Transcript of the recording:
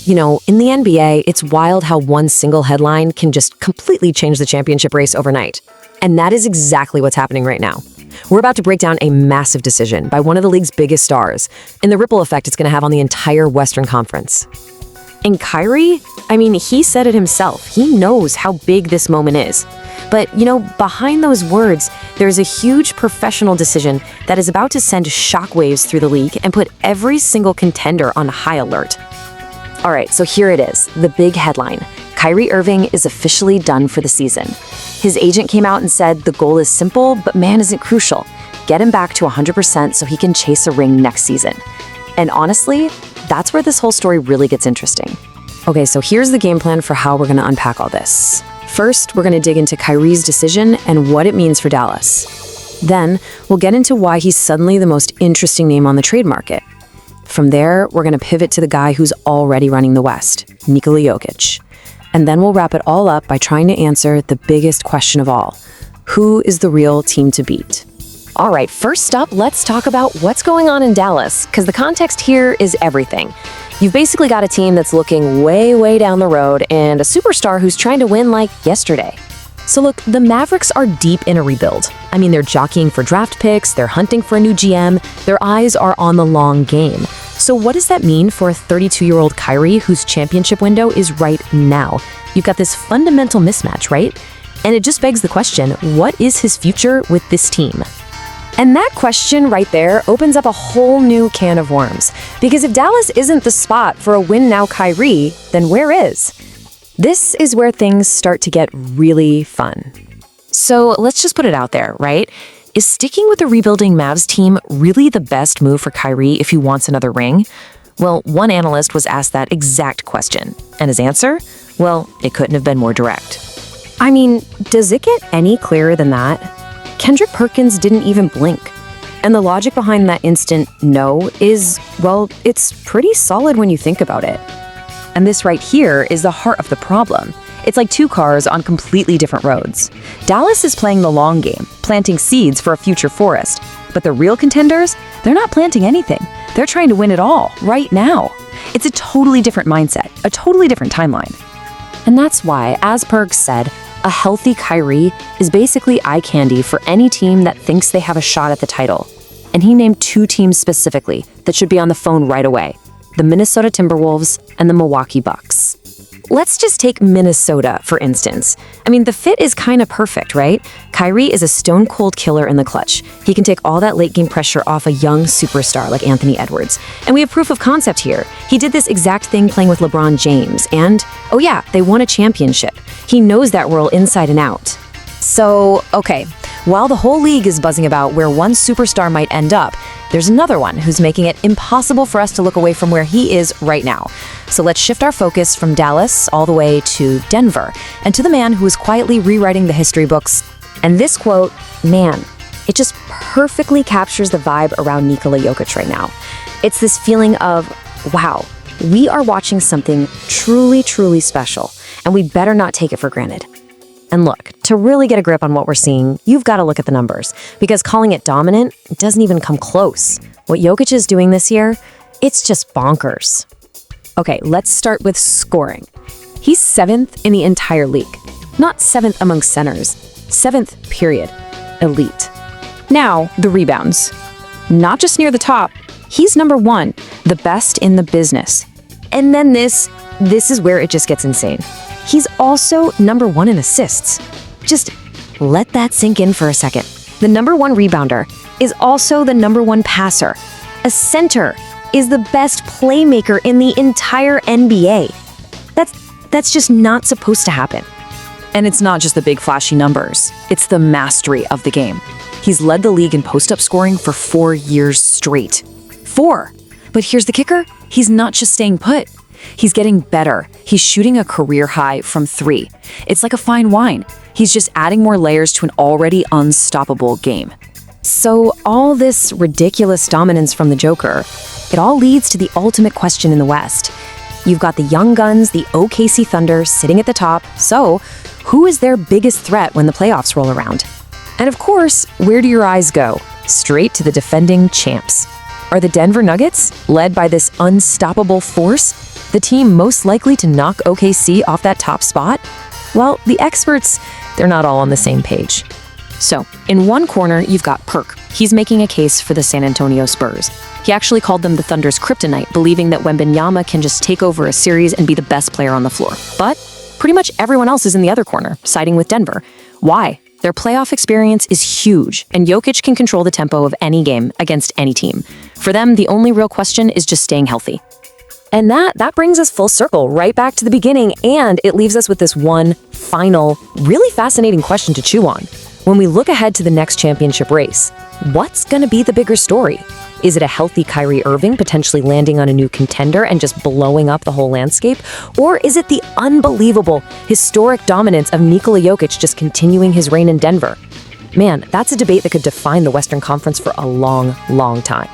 In the NBA, it's wild how one single headline can just completely change the championship race overnight. And that is exactly what's happening right now. We're about to break down a massive decision by one of the league's biggest stars, and the ripple effect it's going to have on the entire Western Conference. And Kyrie, he said it himself. He knows how big this moment is. But, behind those words, there's a huge professional decision that is about to send shockwaves through the league and put every single contender on high alert. All right, so here it is, the big headline. Kyrie Irving is officially done for the season. His agent came out and said the goal is simple, but man, isn't crucial. Get him back to 100% so he can chase a ring next season. And honestly, that's where this whole story really gets interesting. Okay, so here's the game plan for how we're going to unpack all this. First, we're going to dig into Kyrie's decision and what it means for Dallas. Then, we'll get into why he's suddenly the most interesting name on the trade market. From there, we're going to pivot to the guy who's already running the West, Nikola Jokic. And then we'll wrap it all up by trying to answer the biggest question of all. Who is the real team to beat? All right, first up, let's talk about what's going on in Dallas, because the context here is everything. You've basically got a team that's looking way, way down the road and a superstar who's trying to win like yesterday. So look, the Mavericks are deep in a rebuild. They're jockeying for draft picks, they're hunting for a new GM, their eyes are on the long game. So what does that mean for a 32-year-old Kyrie whose championship window is right now? You've got this fundamental mismatch, right? And it just begs the question, what is his future with this team? And that question right there opens up a whole new can of worms. Because if Dallas isn't the spot for a win-now Kyrie, then where is? This is where things start to get really fun. So let's just put it out there, right? Is sticking with the rebuilding Mavs team really the best move for Kyrie if he wants another ring? Well, one analyst was asked that exact question. And his answer? Well, it couldn't have been more direct. Does it get any clearer than that? Kendrick Perkins didn't even blink. And the logic behind that instant no is, well, it's pretty solid when you think about it. And this right here is the heart of the problem. It's like two cars on completely different roads. Dallas is playing the long game, planting seeds for a future forest. But the real contenders, they're not planting anything. They're trying to win it all, right now. It's a totally different mindset, a totally different timeline. And that's why, as Perks said, a healthy Kyrie is basically eye candy for any team that thinks they have a shot at the title. And he named two teams specifically that should be on the phone right away: the Minnesota Timberwolves and the Milwaukee Bucks. Let's just take Minnesota, for instance. The fit is kind of perfect, right? Kyrie is a stone-cold killer in the clutch. He can take all that late-game pressure off a young superstar like Anthony Edwards. And we have proof of concept here. He did this exact thing playing with LeBron James. And, oh yeah, they won a championship. He knows that world inside and out. So, okay, while the whole league is buzzing about where one superstar might end up, there's another one who's making it impossible for us to look away from where he is right now. So let's shift our focus from Dallas all the way to Denver, and to the man who is quietly rewriting the history books. And this quote, man, it just perfectly captures the vibe around Nikola Jokic right now. It's this feeling of, wow, we are watching something truly, truly special, and we better not take it for granted. And look, to really get a grip on what we're seeing, you've got to look at the numbers, because calling it dominant doesn't even come close. What Jokic is doing this year, it's just bonkers. Okay, let's start with scoring. He's 7th in the entire league. Not 7th among centers, 7th, period. Elite. Now, the rebounds. Not just near the top, he's number 1, the best in the business. And then this is where it just gets insane. He's also number 1 in assists. Just let that sink in for a second. The number 1 rebounder is also the number 1 passer. A center is the best playmaker in the entire NBA. That's just not supposed to happen. And it's not just the big flashy numbers. It's the mastery of the game. He's led the league in post-up scoring for 4 years straight. 4! But here's the kicker. He's not just staying put. He's getting better. He's shooting a career high from 3. It's like a fine wine. He's just adding more layers to an already unstoppable game. So all this ridiculous dominance from the Joker, it all leads to the ultimate question in the West. You've got the young guns, the OKC Thunder, sitting at the top. So who is their biggest threat when the playoffs roll around? And of course, where do your eyes go? Straight to the defending champs. Are the Denver Nuggets, led by this unstoppable force? The team most likely to knock OKC off that top spot? Well, the experts, they're not all on the same page. So, in one corner, you've got Perk. He's making a case for the San Antonio Spurs. He actually called them the Thunder's kryptonite, believing that Wembanyama can just take over a series and be the best player on the floor. But pretty much everyone else is in the other corner, siding with Denver. Why? Their playoff experience is huge, and Jokic can control the tempo of any game against any team. For them, the only real question is just staying healthy. And that brings us full circle right back to the beginning, and it leaves us with this one final, really fascinating question to chew on. When we look ahead to the next championship race, what's going to be the bigger story? Is it a healthy Kyrie Irving potentially landing on a new contender and just blowing up the whole landscape? Or is it the unbelievable, historic dominance of Nikola Jokic just continuing his reign in Denver? Man, that's a debate that could define the Western Conference for a long, long time.